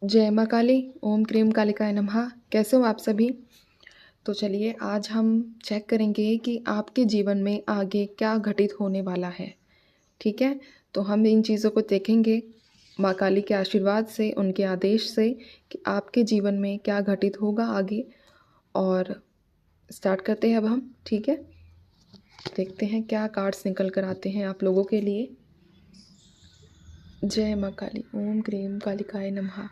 जय माँ काली। ओम क्रीम कालिकाय नमः। कैसे हो आप सभी? तो चलिए आज हम चेक करेंगे कि आपके जीवन में आगे क्या घटित होने वाला है। ठीक है, तो हम इन चीज़ों को देखेंगे माँ काली के आशीर्वाद से, उनके आदेश से कि आपके जीवन में क्या घटित होगा आगे। और स्टार्ट करते हैं अब हम। ठीक है, देखते हैं क्या कार्ड्स निकल कर आते हैं आप लोगों के लिए। जय माँ काली। ओम क्रीम कालिकाय नमः।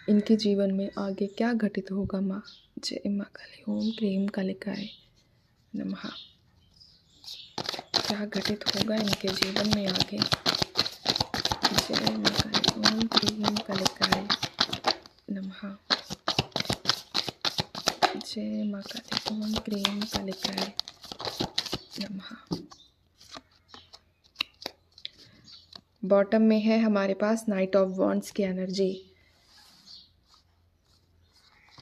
इनके जीवन में आगे क्या घटित होगा माँ? जय माँ काली। ओम क्रीम कालिकाय नमः। क्या घटित होगा इनके जीवन में आगे? जय माँ काली। ओम क्रीम कालिकाय नमः। जय माँ काली। ओम क्रीम कालिकाय नमः। बॉटम में है हमारे पास नाइट ऑफ वॉन्ड्स की एनर्जी।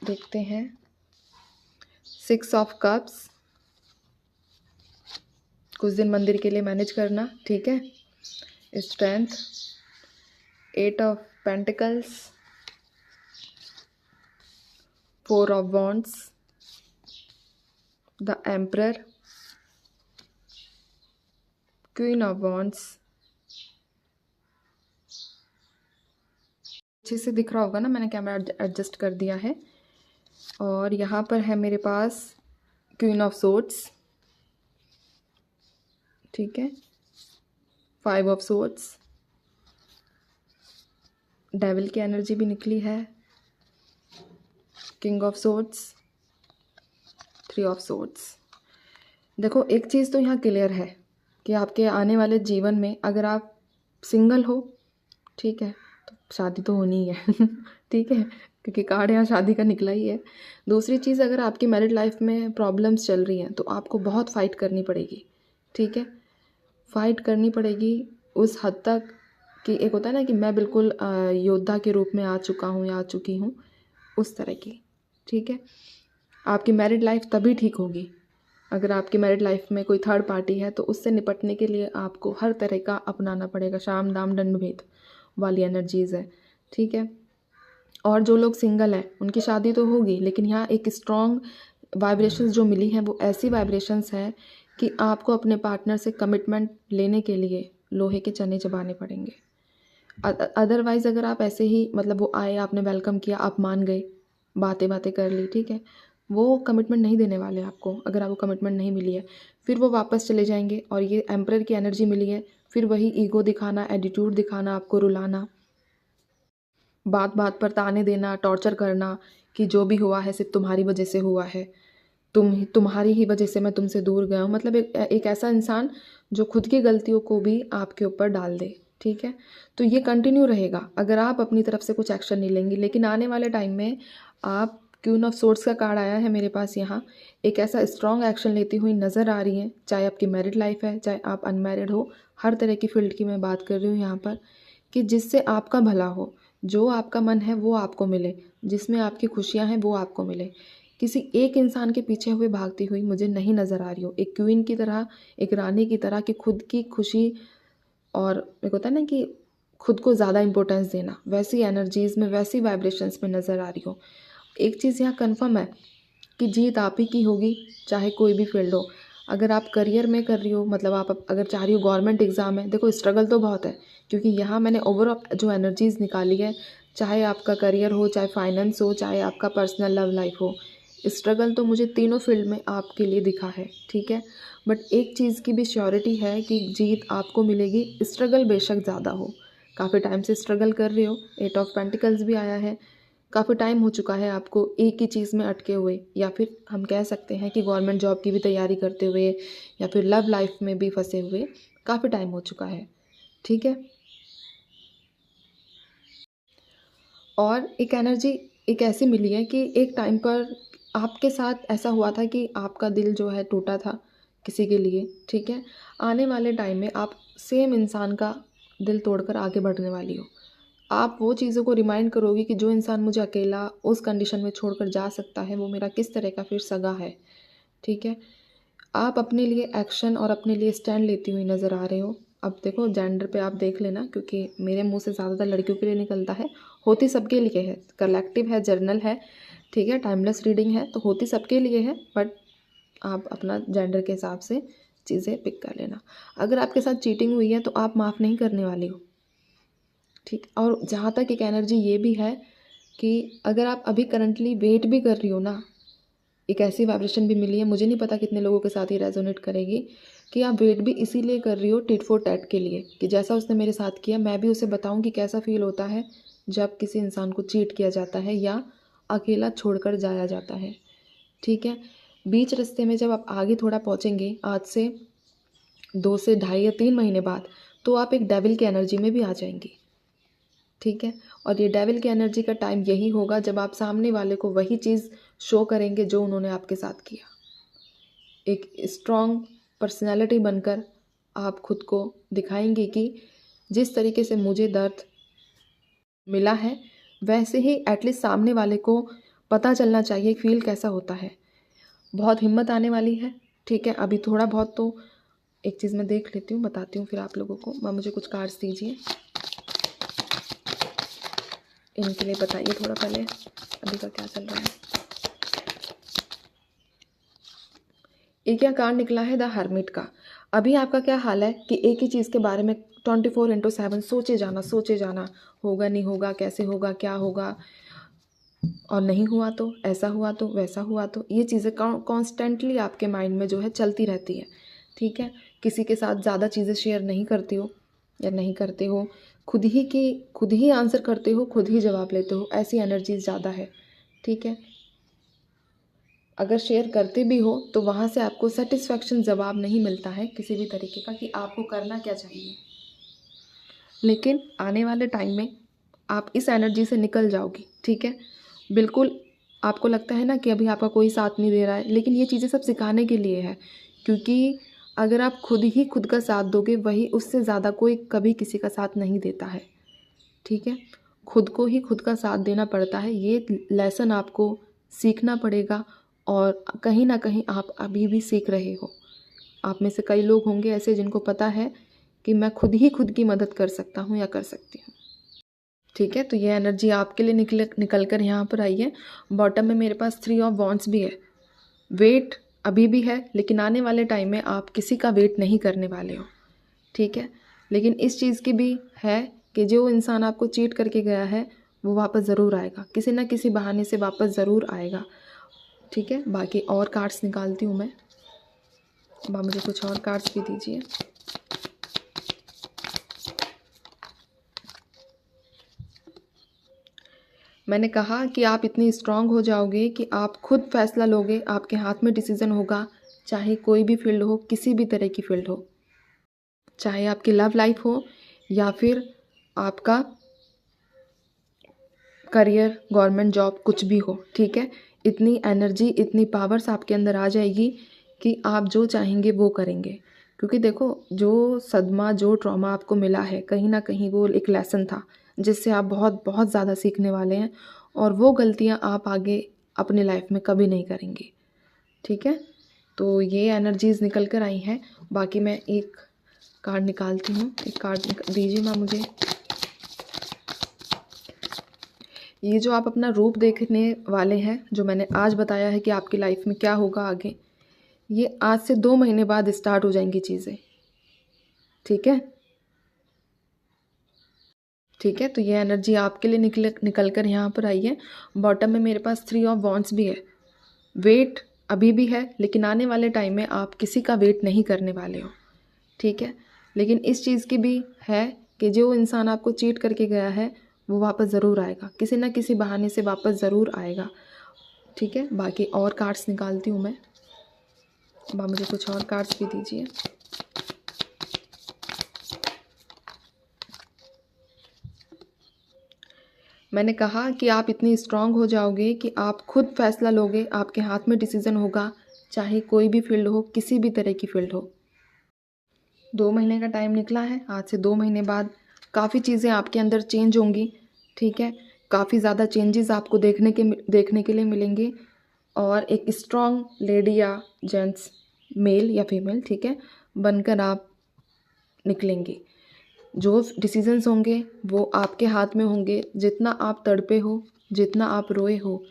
देखते हैं 6 ऑफ कप्स। कुछ दिन मंदिर के लिए मैनेज करना, ठीक है। Strength, 8 of pentacles, 4 of wands, the emperor, queen of wands. अच्छे से दिख रहा होगा ना, मैंने कैमरा एडजस्ट कर दिया है। और यहाँ पर है मेरे पास क्वीन ऑफ सोर्ड्स, ठीक है, 5 ऑफ सोर्ड्स, डेविल की एनर्जी भी निकली है, king of swords, 3 of swords. देखो एक चीज़ तो यहाँ क्लियर है कि आपके आने वाले जीवन में अगर आप सिंगल हो, ठीक है, तो शादी तो होनी ही है ठीक है, क्योंकि कार्ड यहाँ शादी का निकला ही है। दूसरी चीज़, अगर आपकी मैरिड लाइफ में प्रॉब्लम्स चल रही हैं तो आपको बहुत फाइट करनी पड़ेगी, ठीक है। फाइट करनी पड़ेगी उस हद तक कि एक होता है ना कि मैं बिल्कुल योद्धा के रूप में आ चुका हूँ या आ चुकी हूँ, उस तरह की, ठीक है। आपकी मैरिड लाइफ तभी ठीक होगी अगर आपकी मैरिड लाइफ में कोई थर्ड पार्टी है, तो उससे निपटने के लिए आपको हर तरह का अपनाना पड़ेगा। शाम दाम दंड भेद वाली एनर्जीज़ है, ठीक है। और जो लोग सिंगल हैं उनकी शादी तो होगी, लेकिन यहाँ एक स्ट्रॉन्ग वाइब्रेशंस जो मिली हैं वो ऐसी वाइब्रेशंस हैं कि आपको अपने पार्टनर से कमिटमेंट लेने के लिए लोहे के चने चबाने पड़ेंगे। अदरवाइज़ अगर आप ऐसे ही मतलब वो आए, आपने वेलकम किया, आप मान गए, बातें बातें कर ली, ठीक है, वो कमिटमेंट नहीं देने वाले आपको। अगर आपको कमिटमेंट नहीं मिली है फिर वो वापस चले जाएंगे। और ये एम्परर की एनर्जी मिली है, फिर वही ईगो दिखाना, एटीट्यूड दिखाना, आपको रुलाना, बात बात पर ताने देना, टॉर्चर करना कि जो भी हुआ है सिर्फ तुम्हारी वजह से हुआ है, तुम्हारी ही वजह से मैं तुमसे दूर गया हूँ। मतलब एक ऐसा इंसान जो खुद की गलतियों को भी आपके ऊपर डाल दे, ठीक है। तो ये कंटिन्यू रहेगा अगर आप अपनी तरफ से कुछ एक्शन नहीं लेंगे। लेकिन आने वाले टाइम में आप, क्वीन ऑफ सोर्ड्स का कार्ड आया है मेरे पास यहाँ, एक ऐसा स्ट्रॉन्ग एक्शन लेती हुई नज़र आ रही हैं। चाहे आपकी मैरिड लाइफ है, चाहे आप अनमैरिड हो, हर तरह की फील्ड की मैं बात कर रही हूँ यहाँ पर, कि जिससे आपका भला हो, जो आपका मन है वो आपको मिले, जिसमें आपकी खुशियाँ हैं वो आपको मिले। किसी एक इंसान के पीछे हुए भागती हुई मुझे नहीं नज़र आ रही हो, एक क्वीन की तरह, एक रानी की तरह, कि खुद की खुशी और एक होता है ना कि खुद को ज़्यादा इंपॉर्टेंस देना, वैसी एनर्जीज़ में, वैसी वाइब्रेशंस में नज़र आ रही हो। एक चीज़ यहाँ कंफर्म है कि जीत आप ही की होगी, चाहे कोई भी फील्ड हो। अगर आप करियर में कर रही हो, मतलब आप अगर चाह रही हो गवर्नमेंट एग्ज़ाम है, देखो स्ट्रगल तो बहुत है, क्योंकि यहाँ मैंने ओवरऑल जो एनर्जीज़ निकाली है, चाहे आपका करियर हो, चाहे फाइनेंस हो, चाहे आपका पर्सनल लव लाइफ हो, स्ट्रगल तो मुझे तीनों फील्ड में आपके लिए दिखा है, ठीक है। बट एक चीज़ की भी श्योरिटी है कि जीत आपको मिलेगी, स्ट्रगल बेशक ज़्यादा हो। काफ़ी टाइम से स्ट्रगल कर रही हो, 8 ऑफ पेंटिकल्स भी आया है, काफ़ी टाइम हो चुका है आपको एक ही चीज़ में अटके हुए, या फिर हम कह सकते हैं कि गवर्नमेंट जॉब की भी तैयारी करते हुए, या फिर लव लाइफ में भी फंसे हुए काफ़ी टाइम हो चुका है, ठीक है। और एक एनर्जी एक ऐसी मिली है कि एक टाइम पर आपके साथ ऐसा हुआ था कि आपका दिल जो है टूटा था किसी के लिए, ठीक है। आने वाले टाइम में आप सेम इंसान का दिल तोड़कर आगे बढ़ने वाली हो। आप वो चीज़ों को रिमाइंड करोगी कि जो इंसान मुझे अकेला उस कंडीशन में छोड़कर जा सकता है, वो मेरा किस तरह का फिर सगा है, ठीक है। आप अपने लिए एक्शन और अपने लिए स्टैंड लेती हुई नज़र आ रहे हो। अब देखो जेंडर पे आप देख लेना, क्योंकि मेरे मुंह से ज़्यादातर लड़कियों के लिए निकलता है। होती सबके लिए है, कलेक्टिव है, जर्नल है, ठीक है, टाइमलेस रीडिंग है, तो होती सबके लिए है, बट आप अपना जेंडर के हिसाब से चीज़ें पिक कर लेना। अगर आपके साथ चीटिंग हुई है तो आप माफ़ नहीं करने वाली हो, ठीक। और जहाँ तक एक एनर्जी ये भी है कि अगर आप अभी करंटली वेट भी कर रही हो ना, एक ऐसी वाइब्रेशन भी मिली है, मुझे नहीं पता कितने लोगों के साथ ये रेजोनेट करेगी, कि आप वेट भी इसीलिए कर रही हो टिट फॉर टैट के लिए, कि जैसा उसने मेरे साथ किया मैं भी उसे बताऊं कि कैसा फील होता है जब किसी इंसान को चीट किया जाता है या अकेला छोड़कर जाया जाता है, ठीक है। बीच रास्ते में जब आप आगे थोड़ा पहुँचेंगे, आज से 2 से 2.5 या 3 महीने बाद, तो आप एक डेविल की एनर्जी में भी आ जाएंगी, ठीक है। और ये डेविल की एनर्जी का टाइम यही होगा जब आप सामने वाले को वही चीज़ शो करेंगे जो उन्होंने आपके साथ किया। एक स्ट्रॉन्ग पर्सनैलिटी बनकर आप खुद को दिखाएंगे कि जिस तरीके से मुझे दर्द मिला है वैसे ही एटलीस्ट सामने वाले को पता चलना चाहिए फील कैसा होता है। बहुत हिम्मत आने वाली है, ठीक है। अभी थोड़ा बहुत तो एक चीज़ मैं देख लेती हूँ, बताती हूँ फिर आप लोगों को। मुझे कुछ कार्ड्स दीजिए, इनके लिए बताइए थोड़ा पहले अभी का क्या चल रहा है। एक क्या कार्ड निकला है, द हर्मिट का। अभी आपका क्या हाल है कि एक ही चीज़ के बारे में 24/7 सोचे जाना, होगा नहीं होगा, कैसे होगा, क्या होगा, और नहीं हुआ तो, ऐसा हुआ तो, वैसा हुआ तो, ये चीज़ें कॉन्स्टेंटली आपके माइंड में जो है चलती रहती है, ठीक है। किसी के साथ ज़्यादा चीज़ें शेयर नहीं करती हो या नहीं करते हो, खुद ही आंसर करते हो, खुद ही जवाब लेते हो, ऐसी एनर्जीज ज़्यादा है, ठीक है। अगर शेयर करते भी हो तो वहाँ से आपको सेटिस्फैक्शन जवाब नहीं मिलता है किसी भी तरीके का कि आपको करना क्या चाहिए। लेकिन आने वाले टाइम में आप इस एनर्जी से निकल जाओगी, ठीक है। बिल्कुल आपको लगता है ना कि अभी आपका कोई साथ नहीं दे रहा है, लेकिन ये चीज़ें सब सिखाने के लिए है, क्योंकि अगर आप खुद ही खुद का साथ दोगे, वही उससे ज़्यादा कोई कभी किसी का साथ नहीं देता है, ठीक है। खुद को ही खुद का साथ देना पड़ता है, ये लेसन आपको सीखना पड़ेगा। और कहीं ना कहीं आप अभी भी सीख रहे हो। आप में से कई लोग होंगे ऐसे जिनको पता है कि मैं खुद ही खुद की मदद कर सकता हूँ या कर सकती हूँ, ठीक है। तो ये एनर्जी आपके लिए निकल कर यहाँ पर आई है। बॉटम में मेरे पास 3 ऑफ वॉन्ड्स भी है। वेट अभी भी है, लेकिन आने वाले टाइम में आप किसी का वेट नहीं करने वाले हो, ठीक है। लेकिन इस चीज़ की भी है कि जो इंसान आपको चीट करके गया है वो वापस ज़रूर आएगा, किसी ना किसी बहाने से वापस ज़रूर आएगा, ठीक है। बाकी और कार्ड्स निकालती हूँ मैं। मुझे कुछ और कार्ड्स भी दीजिए। मैंने कहा कि आप इतनी स्ट्रांग हो जाओगे कि आप खुद फैसला लोगे, आपके हाथ में डिसीज़न होगा, चाहे कोई भी फील्ड हो, किसी भी तरह की फील्ड हो, चाहे आपकी लव लाइफ हो या फिर आपका करियर, गवर्नमेंट जॉब, कुछ भी हो, ठीक है। इतनी एनर्जी, इतनी पावर्स आपके अंदर आ जाएगी कि आप जो चाहेंगे वो करेंगे। क्योंकि देखो, जो सदमा, जो ट्रॉमा आपको मिला है, कहीं ना कहीं वो एक लेसन था जिससे आप बहुत बहुत ज़्यादा सीखने वाले हैं, और वो गलतियां आप आगे अपने लाइफ में कभी नहीं करेंगे, ठीक है। तो ये एनर्जीज निकल कर आई हैं। बाकी मैं एक कार्ड निकालती हूँ, एक कार्ड दीजिए माँ मुझे। ये जो आप अपना रूप देखने वाले हैं, जो मैंने आज बताया है कि आपकी लाइफ में क्या होगा आगे, ये आज से 2 महीने बाद स्टार्ट हो जाएंगी चीज़ें, ठीक है, ठीक है। तो ये एनर्जी आपके लिए निकल कर यहाँ पर आई है। बॉटम में मेरे पास 3 ऑफ वॉन्ड्स भी है। वेट अभी भी है, लेकिन आने वाले टाइम में आप किसी का वेट नहीं करने वाले हो, ठीक है। लेकिन इस चीज़ की भी है कि जो इंसान आपको चीट करके गया है वो वापस ज़रूर आएगा, किसी ना किसी बहाने से वापस ज़रूर आएगा, ठीक है। बाकी और कार्ड्स निकालती हूँ मैं। मुझे कुछ और कार्ड्स भी दीजिए। मैंने कहा कि आप इतनी स्ट्रांग हो जाओगे कि आप खुद फैसला लोगे, आपके हाथ में डिसीज़न होगा, चाहे कोई भी फील्ड हो, किसी भी तरह की फील्ड हो। 2 महीने का टाइम निकला है। आज से 2 महीने बाद काफ़ी चीज़ें आपके अंदर चेंज होंगी, ठीक है। काफ़ी ज़्यादा चेंजेस आपको देखने के लिए मिलेंगे, और एक स्ट्रॉन्ग लेडी या जेंट्स, मेल या फीमेल, ठीक है, बनकर आप निकलेंगी। जो डिसीजंस होंगे वो आपके हाथ में होंगे। जितना आप तड़पे हो, जितना आप रोए हो,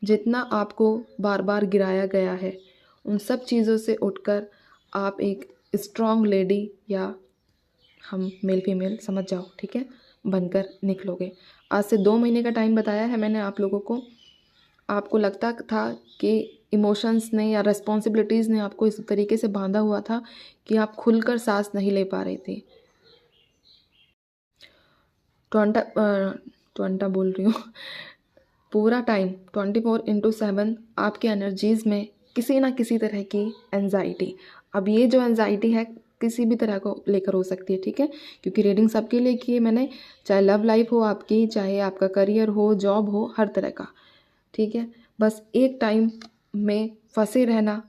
जितना आपको बार बार गिराया गया है, उन सब चीज़ों से उठकर आप एक स्ट्रॉन्ग लेडी, या हम मेल फीमेल समझ जाओ, ठीक है, बनकर निकलोगे। आज से 2 महीने का टाइम बताया है मैंने आप लोगों को। आपको लगता था कि इमोशंस ने या रिस्पॉन्सिबिलिटीज़ ने आपको इस तरीके से बांधा हुआ था कि आप खुलकर सांस नहीं ले पा रही थी। ट्वेंटा बोल रही हूँ पूरा टाइम 24/7 आपके एनर्जीज़ में किसी ना किसी तरह की एंजाइटी। अब ये जो एंजाइटी है किसी भी तरह को लेकर हो सकती है, ठीक है, क्योंकि रीडिंग सबके लिए की है मैंने, चाहे लव लाइफ हो आपकी, चाहे आपका करियर हो, जॉब हो, हर तरह का, ठीक है। बस एक टाइम में फंसे रहना,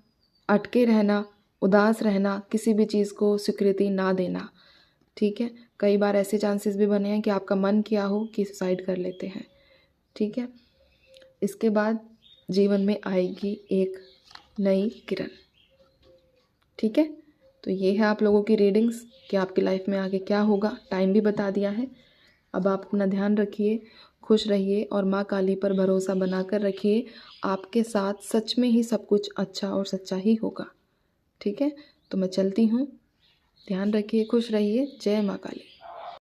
अटके रहना, उदास रहना, किसी भी चीज़ को स्वीकृति ना देना, ठीक है। कई बार ऐसे चांसेस भी बने हैं कि आपका मन किया हो कि सुसाइड कर लेते हैं, ठीक है। इसके बाद जीवन में आएगी एक नई किरण, ठीक है। तो ये है आप लोगों की रीडिंग्स कि आपकी लाइफ में आगे क्या होगा। टाइम भी बता दिया है। अब आप अपना ध्यान रखिए, खुश रहिए और माँ काली पर भरोसा बनाकर रखिए। आपके साथ सच में ही सब कुछ अच्छा और सच्चा ही होगा, ठीक है। तो मैं चलती हूँ। ध्यान रखिए, खुश रहिए। जय माँ काली।